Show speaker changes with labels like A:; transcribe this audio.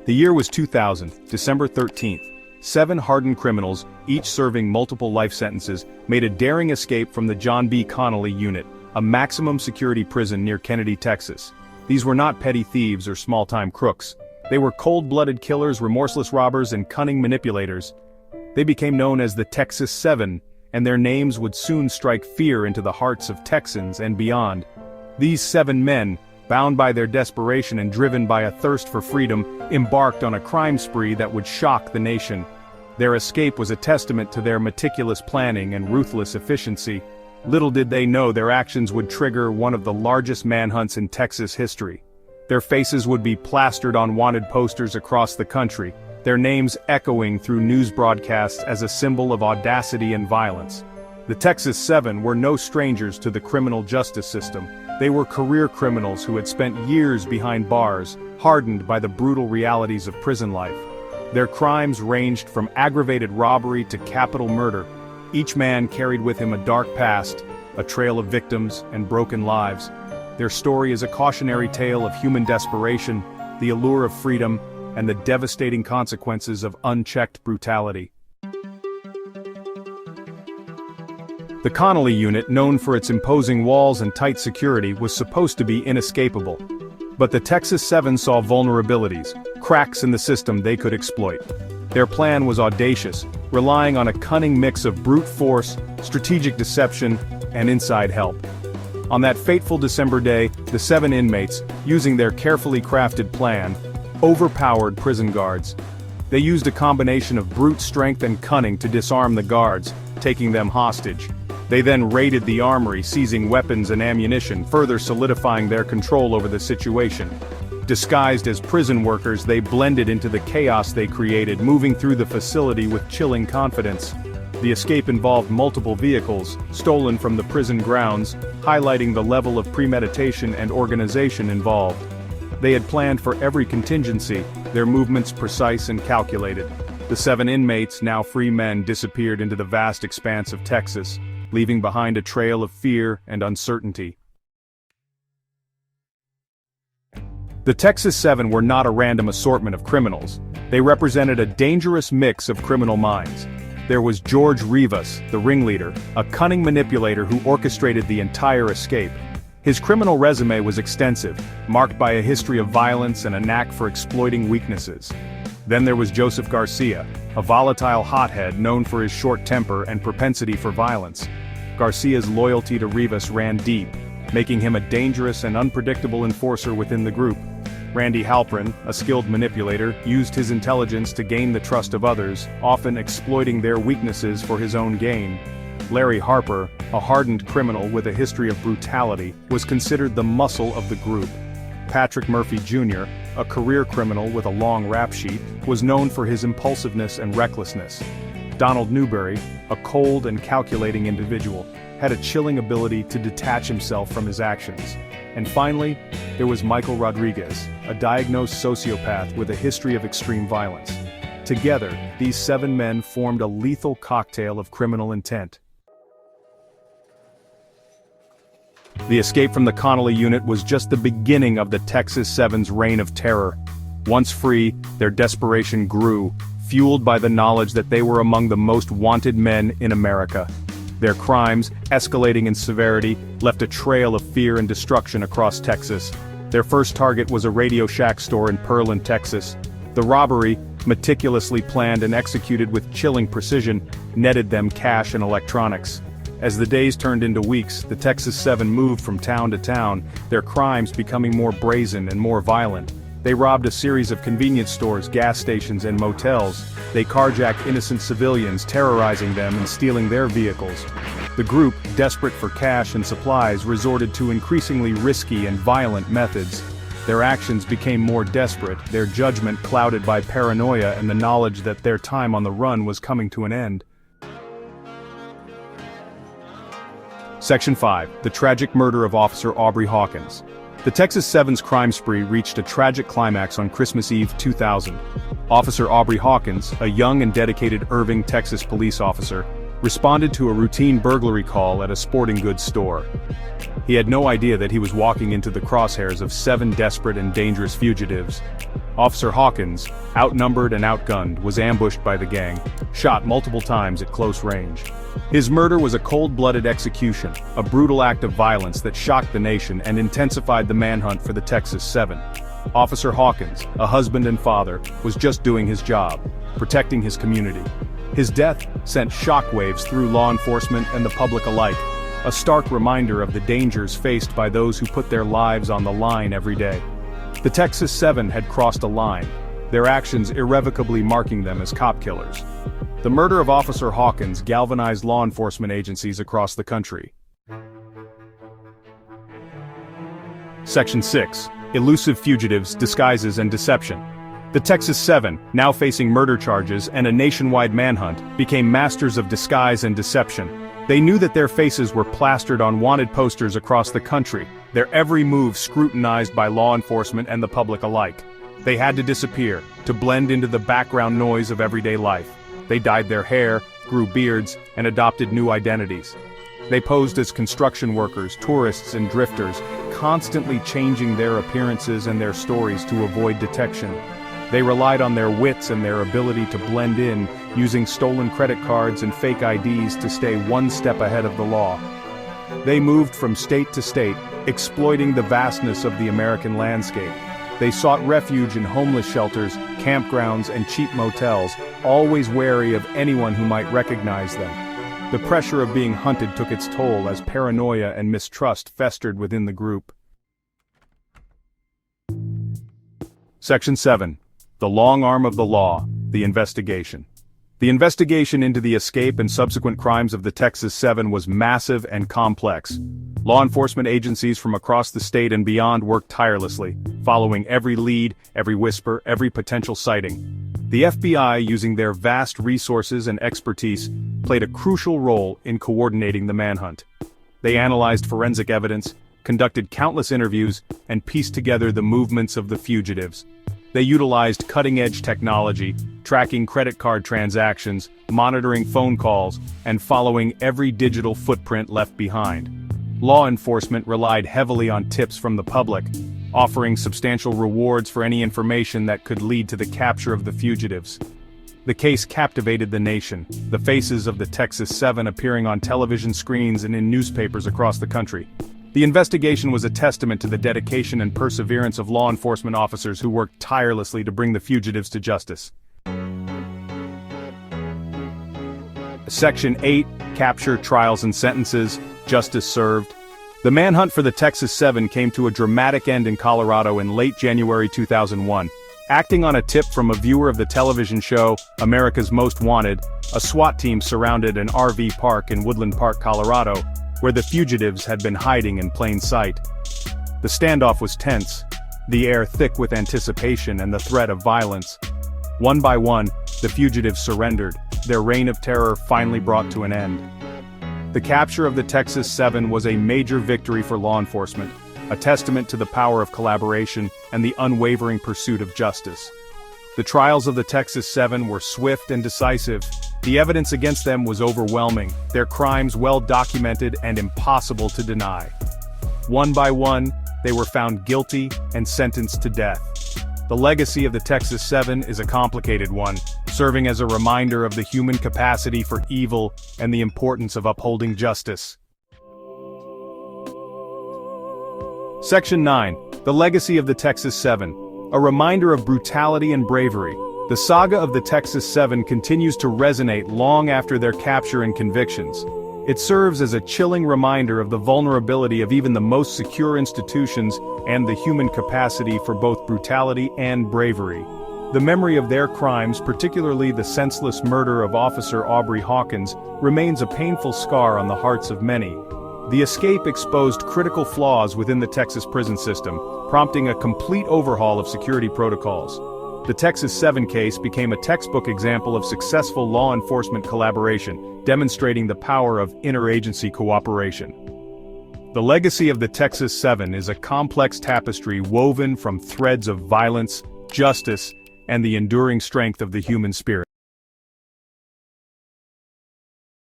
A: The year was 2000, December 13th. 7 hardened criminals, each serving multiple life sentences, made a daring escape from the John B. Connolly Unit, a maximum security prison near Kennedy, Texas. These were not petty thieves or small-time crooks. They were cold-blooded killers, remorseless robbers, and cunning manipulators. They became known as the Texas 7, and their names would soon strike fear into the hearts of Texans and beyond. These 7 men, bound by their desperation and driven by a thirst for freedom, embarked on a crime spree that would shock the nation. Their escape was a testament to their meticulous planning and ruthless efficiency. Little did they know their actions would trigger one of the largest manhunts in Texas history. Their faces would be plastered on wanted posters across the country, their names echoing through news broadcasts as a symbol of audacity and violence. The Texas 7 were no strangers to the criminal justice system. They were career criminals who had spent years behind bars, hardened by the brutal realities of prison life. Their crimes ranged from aggravated robbery to capital murder. Each man carried with him a dark past, a trail of victims and broken lives. Their story is a cautionary tale of human desperation, the allure of freedom, and the devastating consequences of unchecked brutality. The Connolly Unit, known for its imposing walls and tight security, was supposed to be inescapable. But the Texas 7 saw vulnerabilities, cracks in the system they could exploit. Their plan was audacious, relying on a cunning mix of brute force, strategic deception, and inside help. On that fateful December day, the 7 inmates, using their carefully crafted plan, overpowered prison guards. They used a combination of brute strength and cunning to disarm the guards, taking them hostage. They then raided the armory, seizing weapons and ammunition, further solidifying their control over the situation. Disguised as prison workers, they blended into the chaos they created, moving through the facility with chilling confidence. The escape involved multiple vehicles, stolen from the prison grounds, highlighting the level of premeditation and organization involved. They had planned for every contingency, their movements precise and calculated. The 7 inmates, now free men, disappeared into the vast expanse of Texas, leaving behind a trail of fear and uncertainty. The Texas 7 were not a random assortment of criminals. They represented a dangerous mix of criminal minds. There was George Rivas, the ringleader, a cunning manipulator who orchestrated the entire escape. His criminal resume was extensive, marked by a history of violence and a knack for exploiting weaknesses. Then there was Joseph Garcia, a volatile hothead known for his short temper and propensity for violence. Garcia's loyalty to Rivas ran deep, making him a dangerous and unpredictable enforcer within the group. Randy Halpern, a skilled manipulator, used his intelligence to gain the trust of others, often exploiting their weaknesses for his own gain. Larry Harper, a hardened criminal with a history of brutality, was considered the muscle of the group. Patrick Murphy Jr., a career criminal with a long rap sheet, was known for his impulsiveness and recklessness. Donald Newberry, a cold and calculating individual, had a chilling ability to detach himself from his actions. And finally, there was Michael Rodriguez, a diagnosed sociopath with a history of extreme violence. Together, these 7 men formed a lethal cocktail of criminal intent. The escape from the Connolly Unit was just the beginning of the Texas 7's reign of terror. Once free, their desperation grew, fueled by the knowledge that they were among the most wanted men in America. Their crimes, escalating in severity, left a trail of fear and destruction across Texas. Their first target was a Radio Shack store in Pearland, Texas. The robbery, meticulously planned and executed with chilling precision, netted them cash and electronics. As the days turned into weeks, the Texas 7 moved from town to town, their crimes becoming more brazen and more violent. They robbed a series of convenience stores, gas stations, and motels. They carjacked innocent civilians, terrorizing them and stealing their vehicles. The group, desperate for cash and supplies, resorted to increasingly risky and violent methods. Their actions became more desperate, their judgment clouded by paranoia and the knowledge that their time on the run was coming to an end. Section 5. The tragic murder of Officer Aubrey Hawkins. The Texas 7's crime spree reached a tragic climax on Christmas Eve 2000. Officer Aubrey Hawkins, a young and dedicated Irving, Texas police officer, responded to a routine burglary call at a sporting goods store. He had no idea that he was walking into the crosshairs of 7 desperate and dangerous fugitives. Officer Hawkins, outnumbered and outgunned, was ambushed by the gang, shot multiple times at close range. His murder was a cold-blooded execution, a brutal act of violence that shocked the nation and intensified the manhunt for the Texas 7. Officer Hawkins, a husband and father, was just doing his job, protecting his community. His death sent shockwaves through law enforcement and the public alike, a stark reminder of the dangers faced by those who put their lives on the line every day. The Texas 7 had crossed a line, their actions irrevocably marking them as cop killers. The murder of Officer Hawkins galvanized law enforcement agencies across the country. Section 6. Elusive fugitives, disguises and deception. The Texas 7, now facing murder charges and a nationwide manhunt, became masters of disguise and deception. They knew that their faces were plastered on wanted posters across the country, their every move scrutinized by law enforcement and the public alike. They had to disappear, to blend into the background noise of everyday life. They dyed their hair, grew beards, and adopted new identities. They posed as construction workers, tourists, and drifters, constantly changing their appearances and their stories to avoid detection. They relied on their wits and their ability to blend in, using stolen credit cards and fake IDs to stay one step ahead of the law. They moved from state to state, exploiting the vastness of the American landscape. They sought refuge in homeless shelters, campgrounds, and cheap motels, always wary of anyone who might recognize them. The pressure of being hunted took its toll as paranoia and mistrust festered within the group. Section 7. The long arm of the law, the investigation. The investigation into the escape and subsequent crimes of the Texas 7 was massive and complex. Law enforcement agencies from across the state and beyond worked tirelessly, following every lead, every whisper, every potential sighting. The FBI, using their vast resources and expertise, played a crucial role in coordinating the manhunt. They analyzed forensic evidence, conducted countless interviews, and pieced together the movements of the fugitives. They utilized cutting-edge technology, tracking credit card transactions, monitoring phone calls, and following every digital footprint left behind. Law enforcement relied heavily on tips from the public, offering substantial rewards for any information that could lead to the capture of the fugitives. The case captivated the nation, the faces of the Texas 7 appearing on television screens and in newspapers across the country. The investigation was a testament to the dedication and perseverance of law enforcement officers who worked tirelessly to bring the fugitives to justice. Section 8. Capture, Trials and Sentences, Justice Served. The manhunt for the Texas 7 came to a dramatic end in Colorado in late January 2001. Acting on a tip from a viewer of the television show, America's Most Wanted, a SWAT team surrounded an RV park in Woodland Park, Colorado, where the fugitives had been hiding in plain sight. The standoff was tense, the air thick with anticipation and the threat of violence. One by one, the fugitives surrendered, their reign of terror finally brought to an end. The capture of the Texas 7 was a major victory for law enforcement, a testament to the power of collaboration and the unwavering pursuit of justice. The trials of the Texas 7 were swift and decisive. The evidence against them was overwhelming, their crimes well documented and impossible to deny. One by one, they were found guilty and sentenced to death. The legacy of the Texas 7 is a complicated one, serving as a reminder of the human capacity for evil and the importance of upholding justice. Section 9. The Legacy of the Texas 7. A reminder of brutality and bravery. The saga of the Texas 7 continues to resonate long after their capture and convictions. It serves as a chilling reminder of the vulnerability of even the most secure institutions and the human capacity for both brutality and bravery. The memory of their crimes, particularly the senseless murder of Officer Aubrey Hawkins, remains a painful scar on the hearts of many. The escape exposed critical flaws within the Texas prison system, prompting a complete overhaul of security protocols. The Texas 7 case became a textbook example of successful law enforcement collaboration, demonstrating the power of interagency cooperation. The legacy of the Texas 7 is a complex tapestry woven from threads of violence, justice, and the enduring strength of the human spirit.